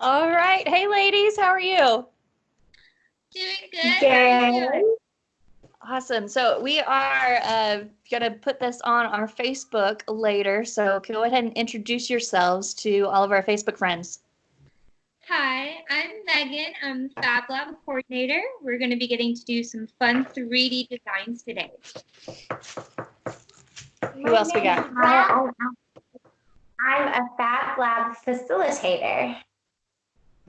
All right. Hey, ladies, how are you? Doing good. How are you doing? Awesome. So we are going to put this on our Facebook later. So go ahead and introduce yourselves to all of our Facebook friends. Hi, I'm Megan. I'm the Fab Lab coordinator. We're going to be getting to do some fun 3D designs today. Who else we got? I'm a Fab Lab facilitator.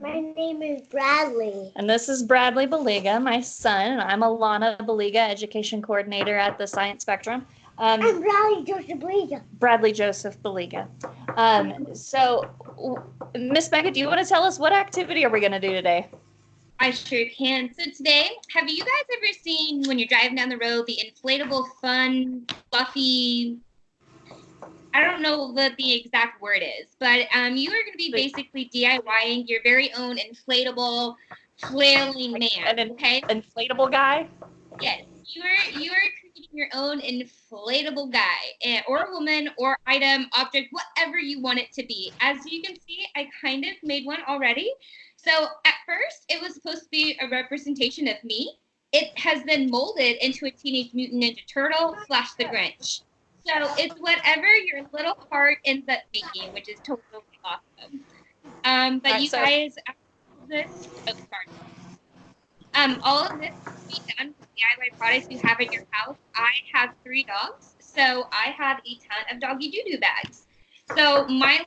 My name is Bradley. And this is Bradley Baliga, my son, and I'm Alana Baliga, education coordinator at the Science Spectrum. I'm Bradley Joseph Baliga. Bradley Joseph Baliga. So, Miss Megan, do you want to tell us what activity are we going to do today? I sure can. So today, have you guys ever seen when you're driving down the road the inflatable, fun, fluffy, I don't know what the exact word is, but you are going to be basically DIYing your very own inflatable, flailing man. Okay? Inflatable guy? Yes, you are creating your own inflatable guy, or woman, or item, object, whatever you want it to be. As you can see, I kind of made one already. So at first, it was supposed to be a representation of me. It has been molded into a Teenage Mutant Ninja Turtle / the Grinch. So it's whatever your little heart ends up making, which is totally awesome. But right, you guys, this, all of this can be done with DIY products you have in your house. I have 3 dogs, so I have a ton of doggy doo-doo bags. So my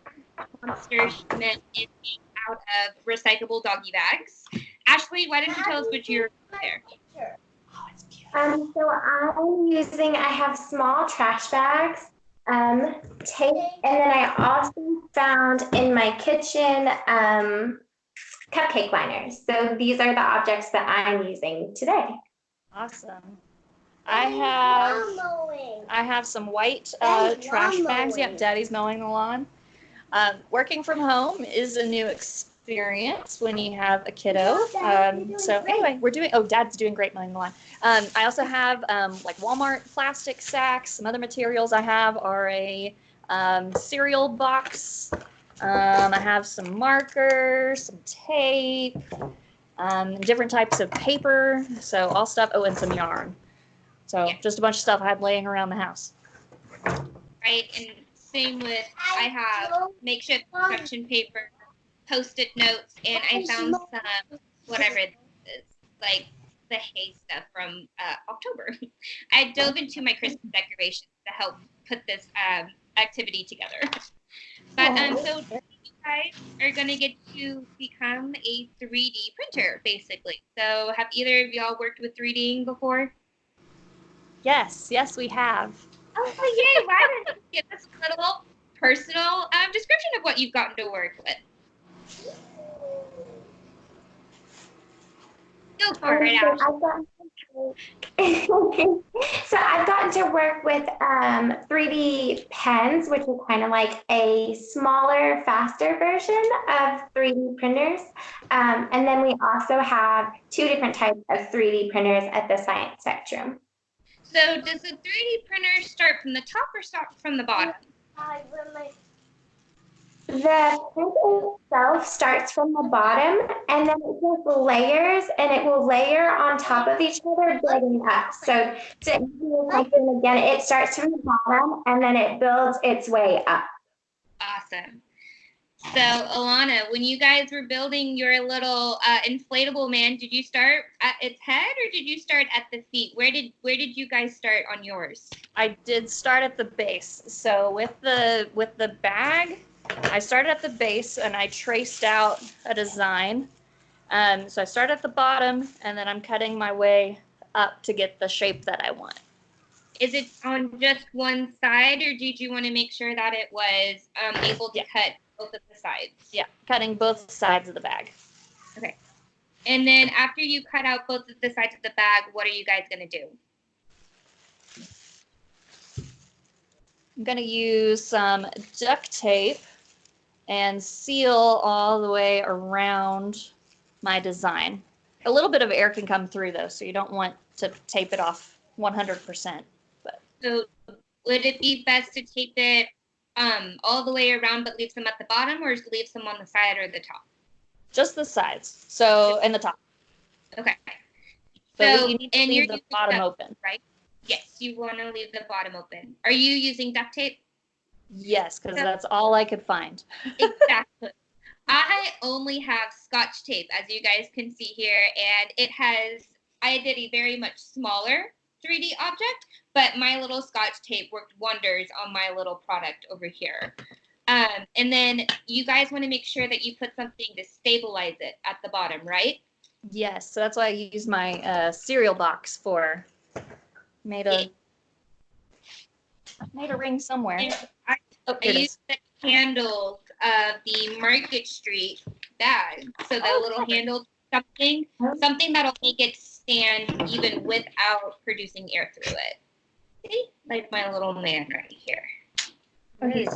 monster shipment is made out of recyclable doggy bags. Ashley, why don't you tell us what you're there? So I have small trash bags, tape, and then I also found in my kitchen cupcake liners. So these are the objects that I'm using today. Awesome. I have some white trash bags. Yep, Daddy's mowing the lawn. Working from home is a new experience when you have a kiddo. So anyway, Dad's doing great mowing the lawn. I also have like Walmart plastic sacks. Some other materials I have are a cereal box. I have some markers, some tape, different types of paper. So all stuff. Oh, and some yarn. So just a bunch of stuff I had laying around the house. Right, and same with, I have makeshift construction paper, Post-it notes, and I found some, whatever it is, like the hay stuff from October. I dove into my Christmas decorations to help put this activity together. But so you guys are going to get to become a 3D printer, basically. So have either of y'all worked with 3Ding before? Yes, we have. Oh, yay! Why don't you give us a little personal description of what you've gotten to work with? Go for it, So I've gotten to work with 3D pens, which is kind of like a smaller, faster version of 3D printers. And then we also have 2 different types of 3D printers at the Science Spectrum. So does the 3D printer start from the top or start from the bottom? The print itself starts from the bottom, and then it just layers, and it will layer on top of each other, building up. So to again, it starts from the bottom, and then it builds its way up. Awesome. So, Alana, when you guys were building your little inflatable man, did you start at its head or did you start at the feet? Where did you guys start on yours? I did start at the base. So with the bag, I started at the base and I traced out a design. So I started at the bottom and then I'm cutting my way up to get the shape that I want. Is it on just one side or did you want to make sure that it was able to cut both of the sides? Yeah, cutting both sides of the bag. Okay. And then after you cut out both of the sides of the bag, what are you guys going to do? I'm going to use some duct tape and seal all the way around my design. A little bit of air can come through though, so you don't want to tape it off 100%. But so would it be best to tape it all the way around but leave some at the bottom, or leave some on the side or the top? Just the sides. So, and the top. Okay. So you need to and leave you're the using bottom duct open. tape, right? Yes, you want to leave the bottom open. Are you using duct tape? Yes, because that's all I could find. Exactly. I only have Scotch tape, as you guys can see here, and I did a very much smaller 3D object, but my little Scotch tape worked wonders on my little product over here. And then you guys want to make sure that you put something to stabilize it at the bottom, right? Yes, so that's why I use my cereal box for. Made a ring somewhere. I Oh, here it used is. the handles of the Market Street bag. So the little handle, something that'll make it stand even without producing air through it. See? Like my little man right here. Okay.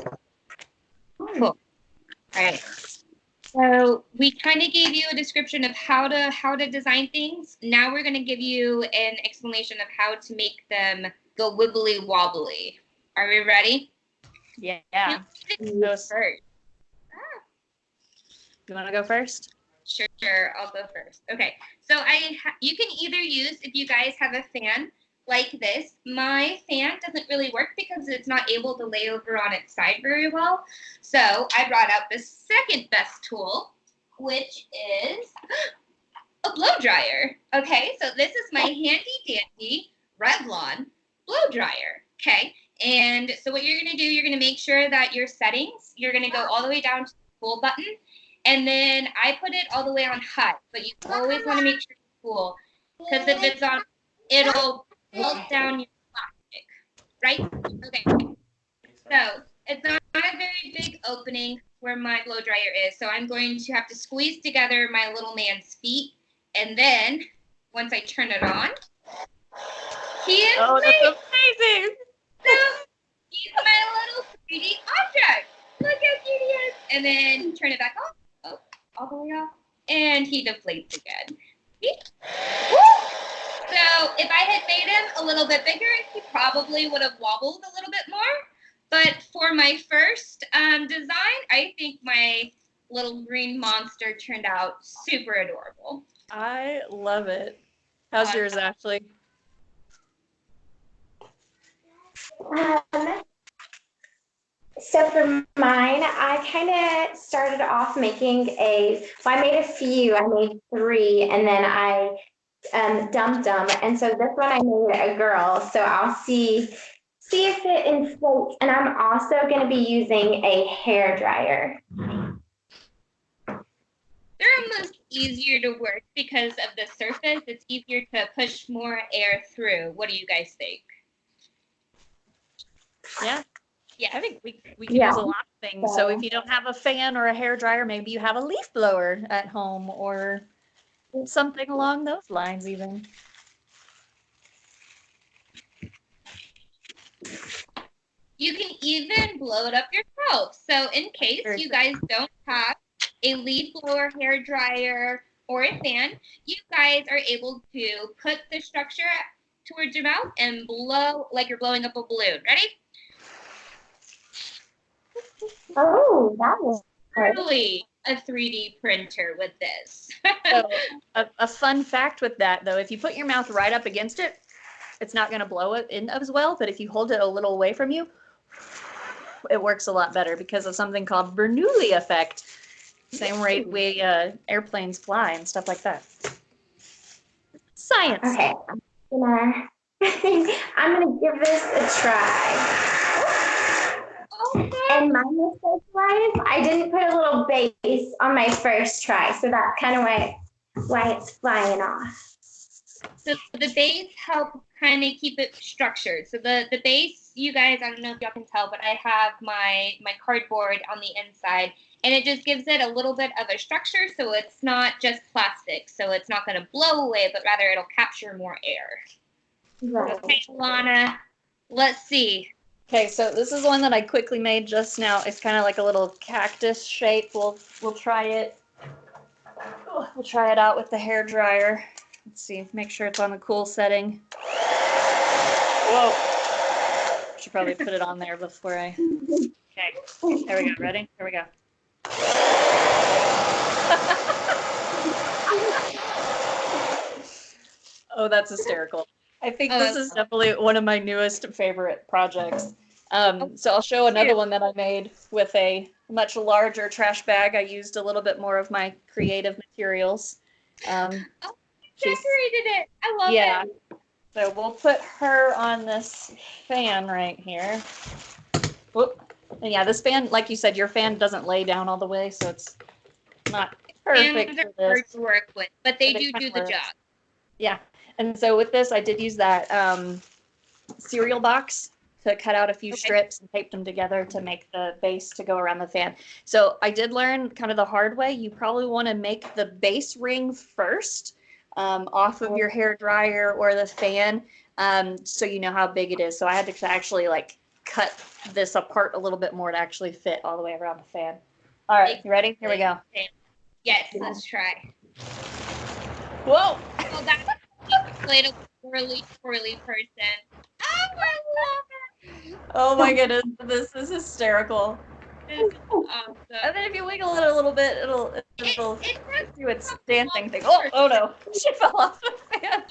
Cool. All right. So we kind of gave you a description of how to design things. Now we're going to give you an explanation of how to make them go wibbly wobbly. Are we ready? Yeah. Who goes first? You want to go first? Sure, I'll go first. Okay, so you can either use, if you guys have a fan like this. My fan doesn't really work because it's not able to lay over on its side very well. So I brought out the second best tool, which is a blow dryer. Okay, so this is my handy dandy Revlon blow dryer. Okay, and so what you're gonna do, you're gonna make sure that your settings, you're gonna go all the way down to the cool button. And then I put it all the way on high, but you always want to make sure it's cool, because if it's on, it'll melt down your plastic, right? Okay. So it's not a very big opening where my blow dryer is, so I'm going to have to squeeze together my little man's feet, and then once I turn it on, he is that's made. amazing. So he's my little 3D object. Look how cute he is. And then turn it back on. Oh, all the way off. And he deflates again. See? So if I had made him a little bit bigger, he probably would have wobbled a little bit more. But for my first design, I think my little green monster turned out super adorable. I love it. How's yours, Ashley? So for mine, I kind of started off making I made a few. I made 3, and then I dumped them. And so this one I made a girl. So I'll see if it inflates. And I'm also going to be using a hair dryer. They're almost easier to work because of the surface. It's easier to push more air through. What do you guys think? Yeah. Yeah. I think we can use a lot of things. So if you don't have a fan or a hair dryer, maybe you have a leaf blower at home or something along those lines even. You can even blow it up yourself. So in case you guys don't have a leaf blower, hair dryer, or a fan, you guys are able to put the structure towards your mouth and blow like you're blowing up a balloon. Ready? Oh, that was Really a 3D printer with this. So a fun fact with that, though, if you put your mouth right up against it, it's not going to blow it in as well. But if you hold it a little away from you, it works a lot better because of something called Bernoulli effect. Same way airplanes fly and stuff like that. Science. okay. I'm gonna give this a try. Okay. And my mistake was I didn't put a little base on my first try, so that's kind of why it's flying off. So the base help kind of keep it structured. So the base, you guys, I don't know if y'all can tell, but I have my cardboard on the inside, and it just gives it a little bit of a structure, so it's not just plastic. So it's not going to blow away, but rather it'll capture more air. Right. Okay, Alana, let's see. Okay, so this is one that I quickly made just now. It's kind of like a little cactus shape. We'll try it. We'll try it out with the hair dryer. Let's see, make sure it's on the cool setting. Whoa. Should probably put it on there before I Okay, there we go. Ready? Here we go. Oh, that's hysterical. I think this is definitely one of my newest favorite projects. So I'll show another one that I made with a much larger trash bag. I used a little bit more of my creative materials. Decorated it. I love it. So we'll put her on this fan right here. Whoop. And yeah, this fan, like you said, your fan doesn't lay down all the way, so it's not perfect Fans for are hard this. to work with, but they do kinda the works. job. Yeah. And so with this, I did use that cereal box to cut out a few strips and tape them together to make the base to go around the fan. So I did learn kind of the hard way. You probably want to make the base ring first off of your hair dryer or the fan, so you know how big it is. So I had to actually like cut this apart a little bit more to actually fit all the way around the fan. All right, you ready? Here we go. Yes, let's try. Whoa! Oh, that's inflatable twirly person. Oh, I love it. Oh my goodness, this is hysterical. This is awesome. And then if you wiggle it a little bit, it'll It do its dancing thing. Oh no, she fell off the fan.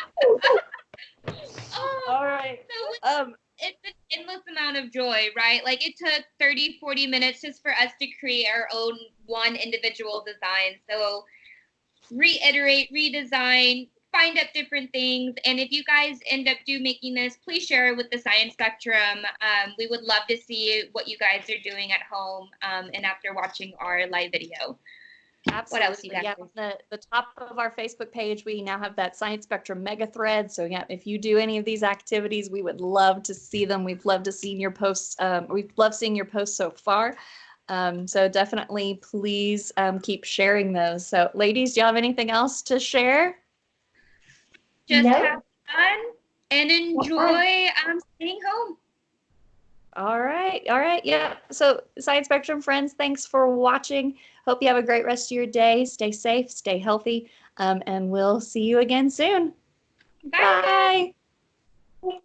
All right. So it's an endless amount of joy, right? Like it took 30, 40 minutes just for us to create our own one individual design. So reiterate, redesign, find up different things. And if you guys end up making this, please share it with the Science Spectrum. We would love to see what you guys are doing at home and after watching our live video. Absolutely. What else you got? Yeah, on the top of our Facebook page, we now have that Science Spectrum mega thread. So yeah, if you do any of these activities, we would love to see them. We've loved to see your posts. We've loved seeing your posts so far. So definitely please keep sharing those. So ladies, do you have anything else to share? Just have fun and enjoy staying home. All right. Yeah. So Science Spectrum friends, thanks for watching. Hope you have a great rest of your day. Stay safe, stay healthy, and we'll see you again soon. Bye. Bye.